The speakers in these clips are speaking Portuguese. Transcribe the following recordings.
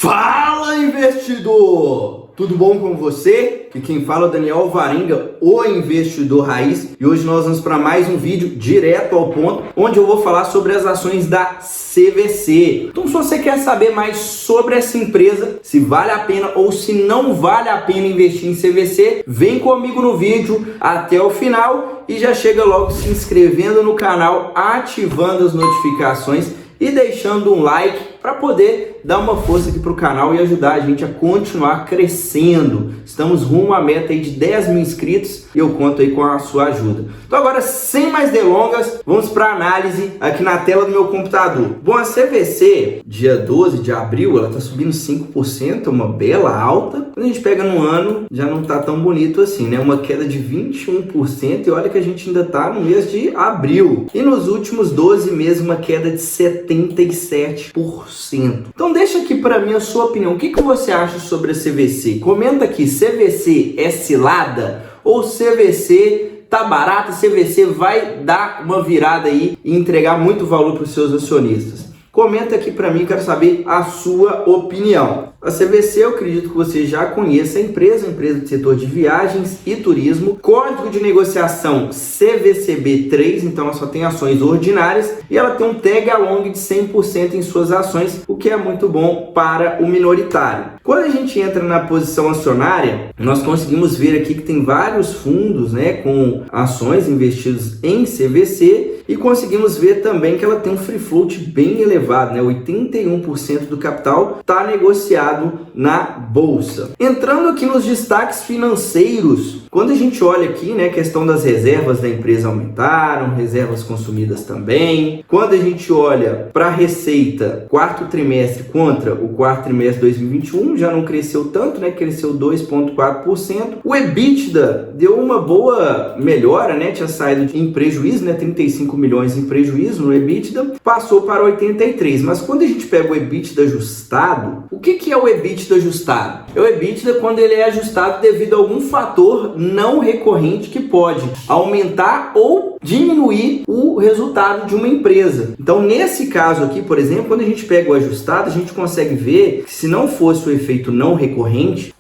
Fala, investidor! Tudo bom com você? Aqui quem fala é o Daniel Alvarenga, o investidor raiz, e hoje nós vamos para mais um vídeo direto ao ponto, onde eu vou falar sobre as ações da CVC. Então, se você quer saber mais sobre essa empresa, se vale a pena ou se não vale a pena investir em CVC, vem comigo no vídeo até o final e já chega logo se inscrevendo no canal, ativando as notificações e deixando um like para poder dar uma força aqui para o canal e ajudar a gente a continuar crescendo. Estamos rumo à meta aí de 10 mil inscritos e eu conto aí com a sua ajuda. Então agora, sem mais delongas, vamos para a análise aqui na tela do meu computador. Bom, a CVC, dia 12 de abril, ela está subindo 5%, uma bela alta. Quando a gente pega no ano, já não está tão bonito assim, né? Uma queda de 21% e olha que a gente ainda está no mês de abril. E nos últimos 12 meses, uma queda de 77%. Então deixa aqui para mim a sua opinião. O que você acha sobre a CVC? Comenta aqui, CVC é cilada ou CVC tá barata? CVC vai dar uma virada aí e entregar muito valor para os seus acionistas? Comenta aqui para mim, quero saber a sua opinião. A CVC, eu acredito que você já conheça a empresa do setor de viagens e turismo. Código de negociação CVCB3, então ela só tem ações ordinárias e ela tem um tag along de 100% em suas ações, o que é muito bom para o minoritário. Quando a gente entra na posição acionária, nós conseguimos ver aqui que tem vários fundos, né, com ações investidos em CVC e conseguimos ver também que ela tem um free float bem elevado, né? 81% do capital está negociado na bolsa. Entrando aqui nos destaques financeiros, quando a gente olha aqui, né, a questão das reservas da empresa aumentaram, reservas consumidas também. Quando a gente olha para a receita, quarto trimestre contra o quarto trimestre de 2021, já não cresceu tanto, né, cresceu 2,4%. O EBITDA deu uma boa melhora, né, tinha saído em prejuízo, né, 35 milhões em prejuízo no EBITDA, passou para 83. Mas quando a gente pega o EBITDA ajustado, o que é o EBITDA ajustado? É o EBITDA quando ele é ajustado devido a algum fator não recorrente que pode aumentar ou diminuir o resultado de uma empresa. Então, nesse caso aqui, por exemplo, quando a gente pega o ajustado, a gente consegue ver que se não fosse o efeito não recorrente,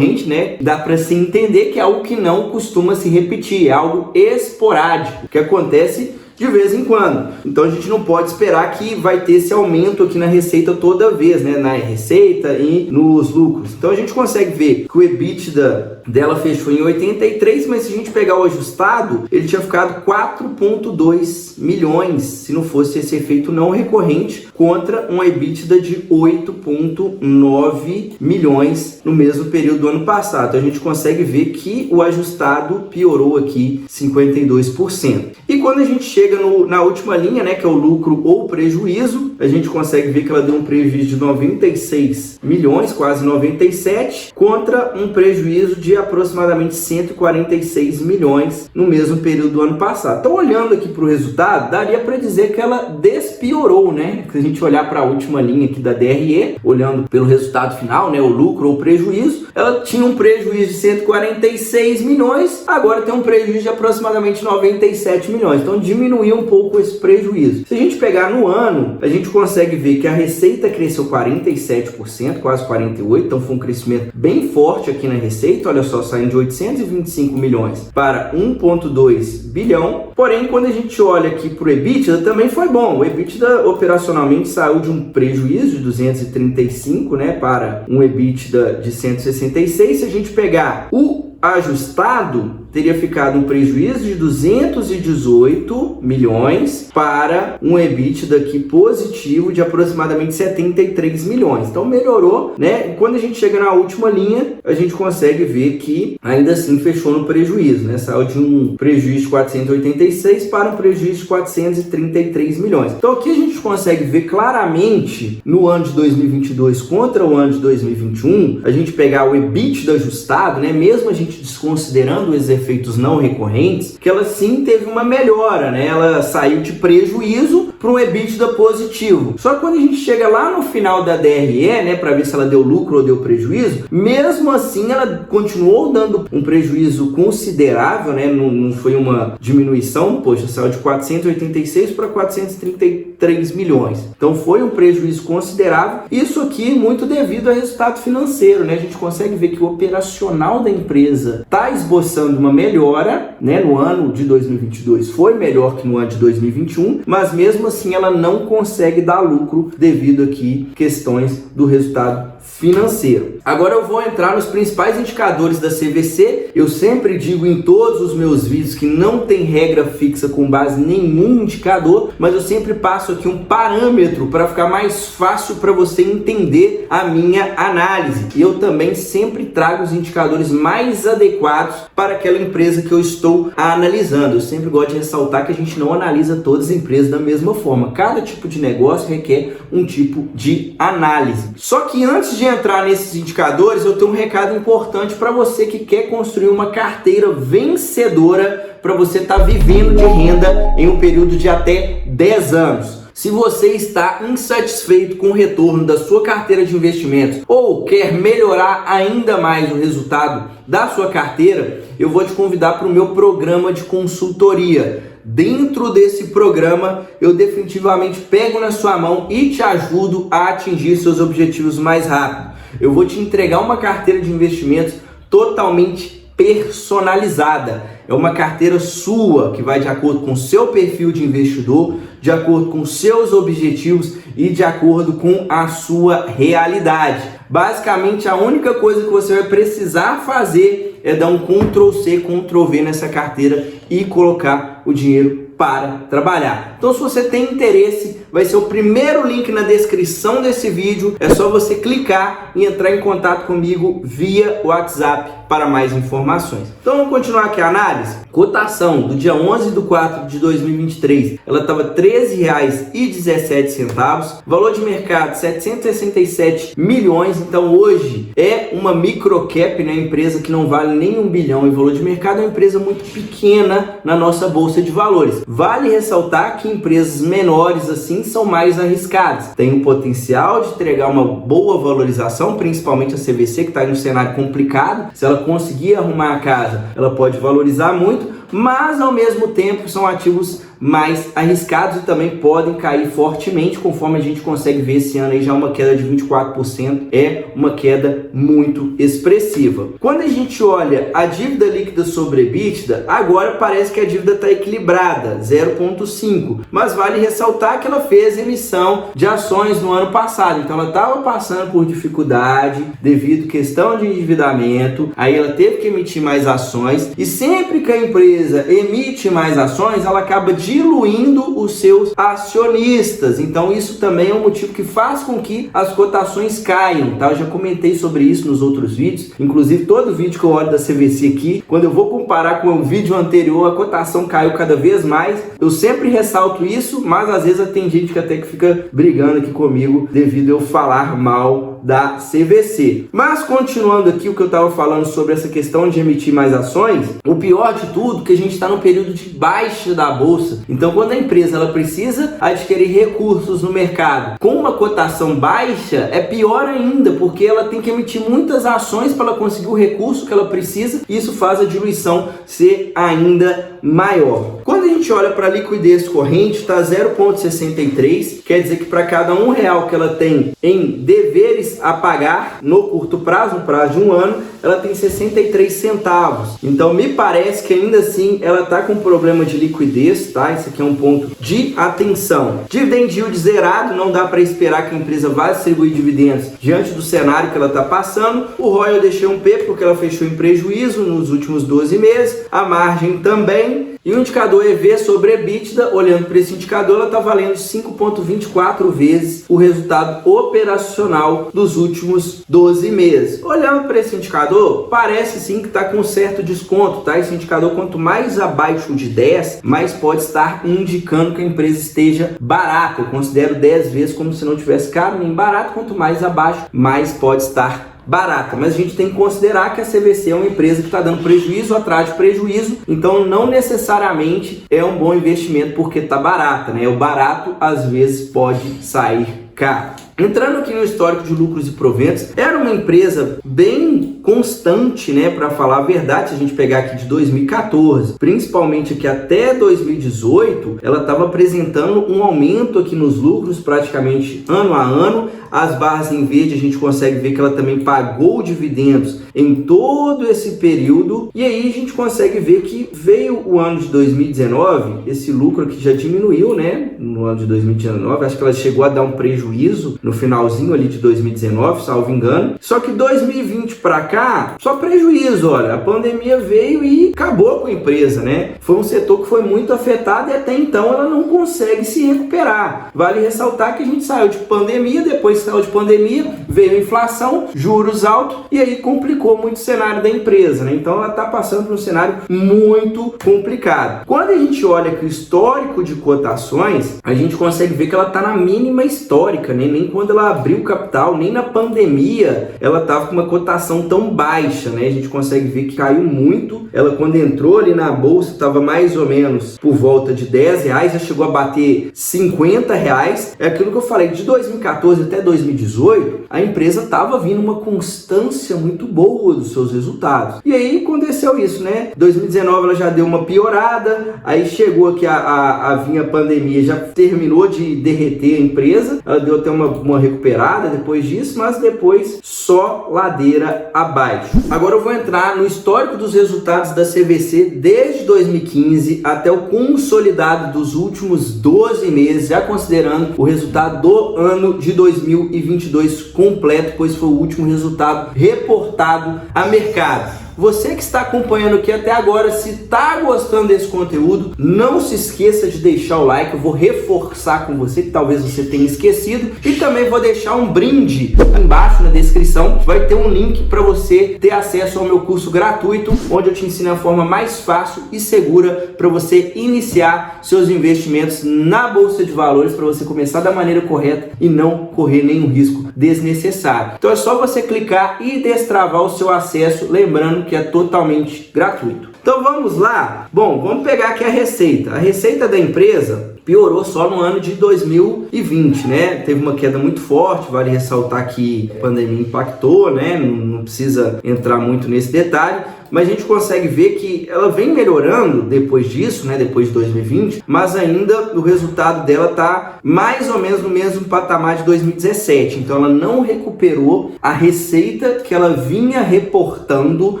né, dá para se entender que é algo que não costuma se repetir, é algo esporádico, que acontece de vez em quando. Então a gente não pode esperar que vai ter esse aumento aqui na receita toda vez, né? Na receita e nos lucros. Então a gente consegue ver que o EBITDA dela fechou em 83, mas se a gente pegar o ajustado, ele tinha ficado 4,2 milhões, se não fosse esse efeito não recorrente, contra um EBITDA de 8,9 milhões no mesmo período do ano passado. Então a gente consegue ver que o ajustado piorou aqui 52%. E quando a gente chega na última linha, né, que é o lucro ou prejuízo, a gente consegue ver que ela deu um prejuízo de 96 milhões, quase 97, contra um prejuízo de aproximadamente 146 milhões no mesmo período do ano passado. Então, olhando aqui para o resultado, daria para dizer que ela despiorou, né? Se a gente olhar para a última linha aqui da DRE, olhando pelo resultado final, né, o lucro ou prejuízo, ela tinha um prejuízo de 146 milhões, agora tem um prejuízo de aproximadamente 97 milhões. Então, diminuiu um pouco esse prejuízo. Se a gente pegar no ano, a gente consegue ver que a receita cresceu 47%, quase 48%, então foi um crescimento bem forte aqui na receita, olha só, saindo de 825 milhões para 1,2 bilhão. Porém, quando a gente olha aqui para o EBITDA, também foi bom. O EBITDA operacionalmente saiu de um prejuízo de 235, né, para um EBITDA de 166. Se a gente pegar o ajustado, teria ficado um prejuízo de 218 milhões para um EBITDA aqui positivo de aproximadamente 73 milhões. Então melhorou, né? E quando a gente chega na última linha, a gente consegue ver que ainda assim fechou no prejuízo, né? Saiu de um prejuízo de 486 para um prejuízo de 433 milhões. Então aqui a gente consegue ver claramente no ano de 2022 contra o ano de 2021, a gente pegar o EBITDA ajustado, né? Mesmo a gente desconsiderando os efeitos não recorrentes, que ela sim teve uma melhora, né? Ela saiu de prejuízo para um EBITDA positivo. Só que quando a gente chega lá no final da DRE, né, para ver se ela deu lucro ou deu prejuízo, mesmo assim ela continuou dando um prejuízo considerável, né? Não foi uma diminuição, poxa, saiu de 486 para 433 3 milhões. Então foi um prejuízo considerável. Isso aqui muito devido ao resultado financeiro, né? A gente consegue ver que o operacional da empresa está esboçando uma melhora, né? No ano de 2022 foi melhor que no ano de 2021, mas mesmo assim ela não consegue dar lucro devido aqui questões do resultado financeiro. Agora eu vou entrar nos principais indicadores da CVC. Eu sempre digo em todos os meus vídeos que não tem regra fixa com base em nenhum indicador, mas eu sempre passo aqui um parâmetro para ficar mais fácil para você entender a minha análise. E eu também sempre trago os indicadores mais adequados para aquela empresa que eu estou analisando. Eu sempre gosto de ressaltar que a gente não analisa todas as empresas da mesma forma. Cada tipo de negócio requer um tipo de análise. Só que antes de entrar nesses indicadores, eu tenho um recado importante para você que quer construir uma carteira vencedora para você estar vivendo de renda em um período de até 10 anos. Se você está insatisfeito com o retorno da sua carteira de investimentos ou quer melhorar ainda mais o resultado da sua carteira, eu vou te convidar para o meu programa de consultoria. Dentro desse programa, eu definitivamente pego na sua mão e te ajudo a atingir seus objetivos mais rápido. Eu vou te entregar uma carteira de investimentos totalmente personalizada. É uma carteira sua que vai de acordo com o seu perfil de investidor, de acordo com seus objetivos e de acordo com a sua realidade. Basicamente, a única coisa que você vai precisar fazer é dar um Ctrl+C, Ctrl+V nessa carteira e colocar o dinheiro para trabalhar. Então, se você tem interesse, vai ser o primeiro link na descrição desse vídeo. É só você clicar e entrar em contato comigo via WhatsApp para mais informações. Então, vamos continuar aqui a análise. Cotação do dia 11/4/2023, ela estava R$ 13,17. Valor de mercado 767 milhões. Então, hoje é uma microcap, né? Empresa que não vale nem 1 bilhão em valor de mercado. É uma empresa muito pequena na nossa bolsa de valores. Vale ressaltar que empresas menores assim são mais arriscadas. Tem o potencial de entregar uma boa valorização, principalmente a CVC, que está em um cenário complicado. Se ela conseguir arrumar a casa, ela pode valorizar muito, mas ao mesmo tempo são ativos mais arriscados e também podem cair fortemente, conforme a gente consegue ver esse ano aí já uma queda de 24%, é uma queda muito expressiva. Quando a gente olha a dívida líquida sobre EBITDA, agora parece que a dívida está equilibrada, 0,5, mas vale ressaltar que ela fez emissão de ações no ano passado, então ela estava passando por dificuldade devido à questão de endividamento, aí ela teve que emitir mais ações, e sempre que a empresa emite mais ações, ela acaba diluindo os seus acionistas. Então isso também é um motivo que faz com que as cotações caiam, tá? Eu já comentei sobre isso nos outros vídeos, inclusive todo vídeo que eu olho da CVC aqui, quando eu vou comparar com o vídeo anterior, a cotação caiu cada vez mais. Eu sempre ressalto isso, mas às vezes tem gente que até que fica brigando aqui comigo devido a eu falar mal da CVC. Mas continuando aqui o que eu estava falando sobre essa questão de emitir mais ações, o pior de tudo é que a gente está no período de baixa da bolsa. Então, quando a empresa ela precisa adquirir recursos no mercado com uma cotação baixa, é pior ainda, porque ela tem que emitir muitas ações para ela conseguir o recurso que ela precisa, e isso faz a diluição ser ainda maior. Quando a gente olha para a liquidez corrente, está 0,63, quer dizer que para cada R$1 que ela tem em deveres a pagar no curto prazo, no prazo de um ano, ela tem 63 centavos. Então me parece que ainda assim ela está com problema de liquidez, tá? Esse aqui é um ponto de atenção. Dividend yield zerado, não dá para esperar que a empresa vá distribuir dividendos diante do cenário que ela está passando. O ROI eu deixei um P porque ela fechou em prejuízo nos últimos 12 meses, a margem também. E o indicador EV sobre EBITDA, olhando para esse indicador, ela está valendo 5,24 vezes o resultado operacional dos últimos 12 meses. Olhando para esse indicador, parece sim que está com um certo desconto, tá? Esse indicador, quanto mais abaixo de 10, mais pode estar indicando que a empresa esteja barata. Eu considero 10 vezes como se não tivesse caro nem barato, quanto mais abaixo, mais pode estar barata, mas a gente tem que considerar que a CVC é uma empresa que está dando prejuízo atrás de prejuízo, então não necessariamente é um bom investimento porque está barata, né? O barato às vezes pode sair caro. Entrando aqui no histórico de lucros e proventos, era uma empresa bem constante, né, para falar a verdade. Se a gente pegar aqui de 2014, principalmente aqui até 2018, ela estava apresentando um aumento aqui nos lucros praticamente ano a ano. As barras em verde a gente consegue ver que ela também pagou dividendos em todo esse período, e aí a gente consegue ver que veio o ano de 2019, esse lucro aqui já diminuiu, né, no ano de 2019, acho que ela chegou a dar um prejuízo no finalzinho ali de 2019, salvo engano, só que 2020 para cá, só prejuízo, olha, a pandemia veio e acabou com a empresa, né, foi um setor que foi muito afetado e até então ela não consegue se recuperar. Vale ressaltar que a gente saiu de pandemia, depois saiu de pandemia, veio a inflação, juros altos, e aí complicou muito o cenário da empresa, né? Então ela está passando por um cenário muito complicado. Quando a gente olha aqui o histórico de cotações, a gente consegue ver que ela está na mínima histórica, né? Nem quando ela abriu capital, nem na pandemia, ela estava com uma cotação tão baixa, né? A gente consegue ver que caiu muito. Ela, quando entrou ali na bolsa, estava mais ou menos por volta de R$10, já chegou a bater R$50. É aquilo que eu falei, de 2014 até 2018, a empresa estava vindo uma constância muito boa dos seus resultados. E aí aconteceu isso, né? 2019 ela já deu uma piorada, aí chegou aqui a vinha pandemia, já terminou de derreter a empresa, ela deu até uma recuperada depois disso, mas depois só ladeira abaixo. Agora eu vou entrar no histórico dos resultados da CVC desde 2015 até o consolidado dos últimos 12 meses, já considerando o resultado do ano de 2022 completo, pois foi o último resultado reportado a mercado. Você que está acompanhando aqui até agora, se está gostando desse conteúdo, não se esqueça de deixar o like. Eu vou reforçar com você, que talvez você tenha esquecido, e também vou deixar um brinde embaixo na descrição. Vai ter um link para você ter acesso ao meu curso gratuito, onde eu te ensino a forma mais fácil e segura para você iniciar seus investimentos na Bolsa de Valores, para você começar da maneira correta e não correr nenhum risco desnecessário. Então é só você clicar e destravar o seu acesso, lembrando que é totalmente gratuito. Então vamos lá? Bom, vamos pegar aqui a receita. A receita da empresa piorou só no ano de 2020, né? Teve uma queda muito forte, vale ressaltar que a pandemia impactou, né? Não precisa entrar muito nesse detalhe, mas a gente consegue ver que ela vem melhorando depois disso, né? Depois de 2020, mas ainda o resultado dela tá mais ou menos no mesmo patamar de 2017. Então ela não recuperou a receita que ela vinha reportando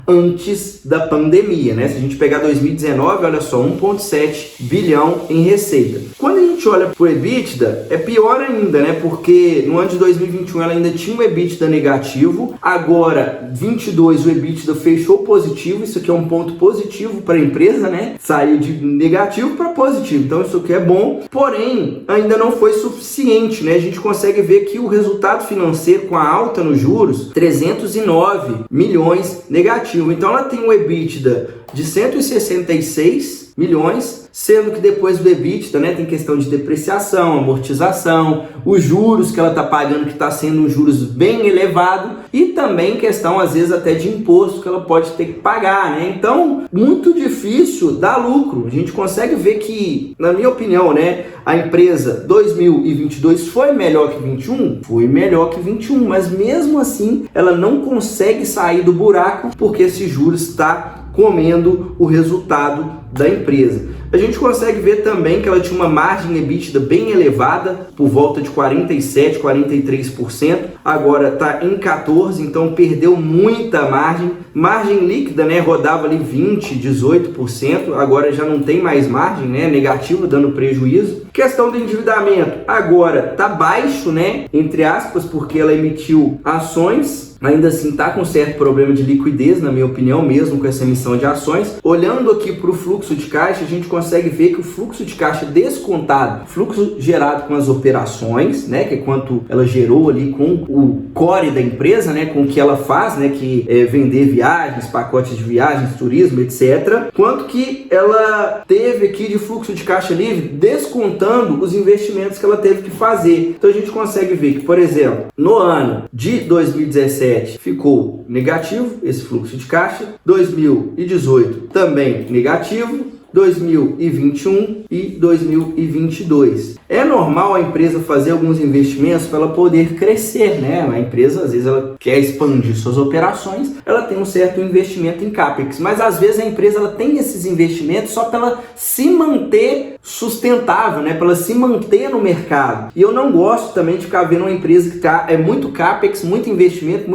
antes da pandemia, né? Se a gente pegar 2019, olha só, 1,7 bilhão em receita. Quando a gente olha para o EBITDA, é pior ainda, né? Porque no ano de 2021 ela ainda tinha um EBITDA negativo, agora 22 o EBITDA fechou positivo. Isso aqui é um ponto positivo para a empresa, né? Saiu de negativo para positivo, então isso aqui é bom, porém ainda não foi suficiente, né? A gente consegue ver que o resultado financeiro com a alta nos juros, 309 milhões negativo. Então ela tem um EBITDA de 166 milhões, sendo que depois do EBITDA, né, tem questão de depreciação, amortização, os juros que ela está pagando, que está sendo um juros bem elevado, e também questão, às vezes, até de imposto que ela pode ter que pagar, né? Então, muito difícil dar lucro. A gente consegue ver que, na minha opinião, né, a empresa 2022 foi melhor que 21? Foi melhor que 21, mas mesmo assim, ela não consegue sair do buraco, porque esse juros está comendo o resultado da empresa. A gente consegue ver também que ela tinha uma margem EBITDA bem elevada, por volta de 47%, 43%, agora está em 14%, então perdeu muita margem. Margem líquida, né, rodava ali 20%, 18%, agora já não tem mais margem, né, negativo, dando prejuízo. Questão do endividamento, agora está baixo, né, entre aspas, porque ela emitiu ações, ainda assim está com certo problema de liquidez, na minha opinião, mesmo com essa emissão de ações. Olhando aqui para o fluxo de caixa, a gente consegue ver que o fluxo de caixa descontado, fluxo gerado com as operações, né, que é quanto ela gerou ali com o core da empresa, né, com o que ela faz, né, que é vender viagens, pacotes de viagens, turismo, etc. Quanto que ela teve aqui de fluxo de caixa livre, descontando os investimentos que ela teve que fazer. Então a gente consegue ver que, por exemplo, no ano de 2017 ficou negativo esse fluxo de caixa, 2018 também negativo, 2021 e 2022. É normal a empresa fazer alguns investimentos para ela poder crescer, né? A empresa, às vezes, ela quer expandir suas operações, ela tem um certo investimento em CAPEX, mas às vezes a empresa ela tem esses investimentos só para ela se manter sustentável, né? Para ela se manter no mercado. E eu não gosto também de ficar vendo uma empresa que é muito CAPEX, muito investimento,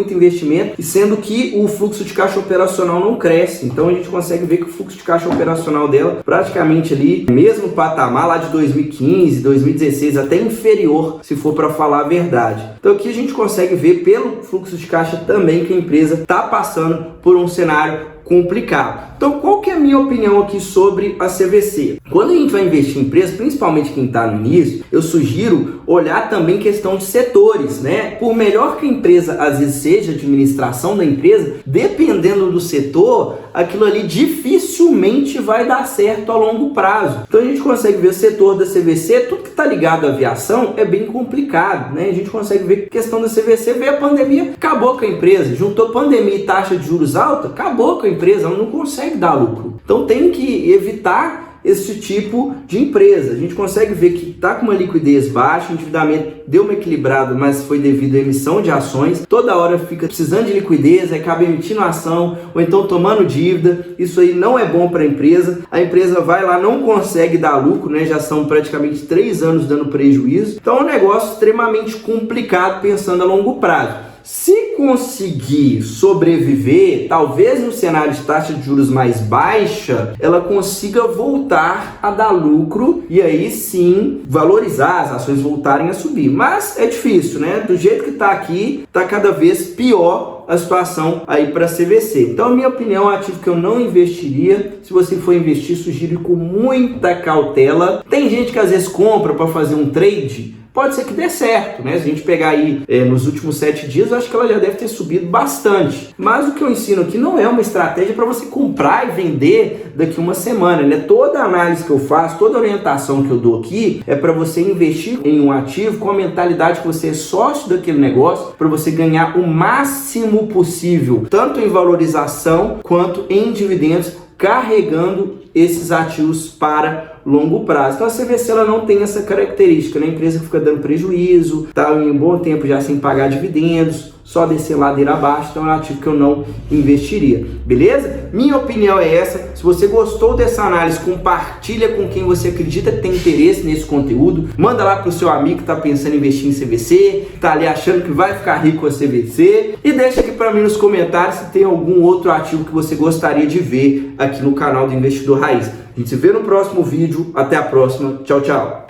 e sendo que o fluxo de caixa operacional não cresce. Então a gente consegue ver que o fluxo de caixa operacional dela praticamente ali, mesmo patamar lá de 2015, 2016, até inferior, se for para falar a verdade. Então aqui a gente consegue ver pelo fluxo de caixa também que a empresa está passando por um cenário complicado. Então, qual que é a minha opinião aqui sobre a CVC? Quando a gente vai investir em empresa, principalmente quem está no início, eu sugiro olhar também questão de setores, né? Por melhor que a empresa às vezes seja, a administração da empresa, dependendo do setor, aquilo ali dificilmente vai dar certo a longo prazo. Então a gente consegue ver o setor da CVC, tudo que está ligado à aviação é bem complicado, né? A gente consegue ver que a questão da CVC veio a pandemia, acabou com a empresa, juntou pandemia e taxa de juros alta, acabou com a empresa, ela não consegue dar lucro. Então tem que evitar esse tipo de empresa. A gente consegue ver que está com uma liquidez baixa, o endividamento deu uma equilibrada, mas foi devido à emissão de ações. Toda hora fica precisando de liquidez, acaba emitindo ação ou então tomando dívida. Isso aí não é bom para a empresa vai lá, não consegue dar lucro, né? Já são praticamente 3 anos dando prejuízo. Então é um negócio extremamente complicado pensando a longo prazo. Se conseguir sobreviver, talvez no cenário de taxa de juros mais baixa, ela consiga voltar a dar lucro e aí sim valorizar, as ações voltarem a subir. Mas é difícil, né? Do jeito que está aqui, está cada vez pior a situação aí para a CVC. Então, a minha opinião, é ativo que eu não investiria. Se você for investir, sugiro com muita cautela. Tem gente que às vezes compra para fazer um trade. Pode ser que dê certo, né? Se a gente pegar aí nos últimos 7 dias, eu acho que ela já deve ter subido bastante. Mas o que eu ensino aqui não é uma estratégia para você comprar e vender daqui uma semana, né? Toda análise que eu faço, toda orientação que eu dou aqui é para você investir em um ativo com a mentalidade que você é sócio daquele negócio, para você ganhar o máximo possível, tanto em valorização quanto em dividendos, carregando esses ativos para longo prazo. Então a CVC ela não tem essa característica, né? A empresa que fica dando prejuízo, está em um bom tempo já sem pagar dividendos, só descer ladeira abaixo, então é um ativo que eu não investiria, beleza? Minha opinião é essa. Se você gostou dessa análise, compartilha com quem você acredita que tem interesse nesse conteúdo, manda lá pro seu amigo que está pensando em investir em CVC, está ali achando que vai ficar rico com a CVC, e deixa aqui para mim nos comentários se tem algum outro ativo que você gostaria de ver aqui no canal do Investidor Raiz. A gente se vê no próximo vídeo, até a próxima, tchau, tchau!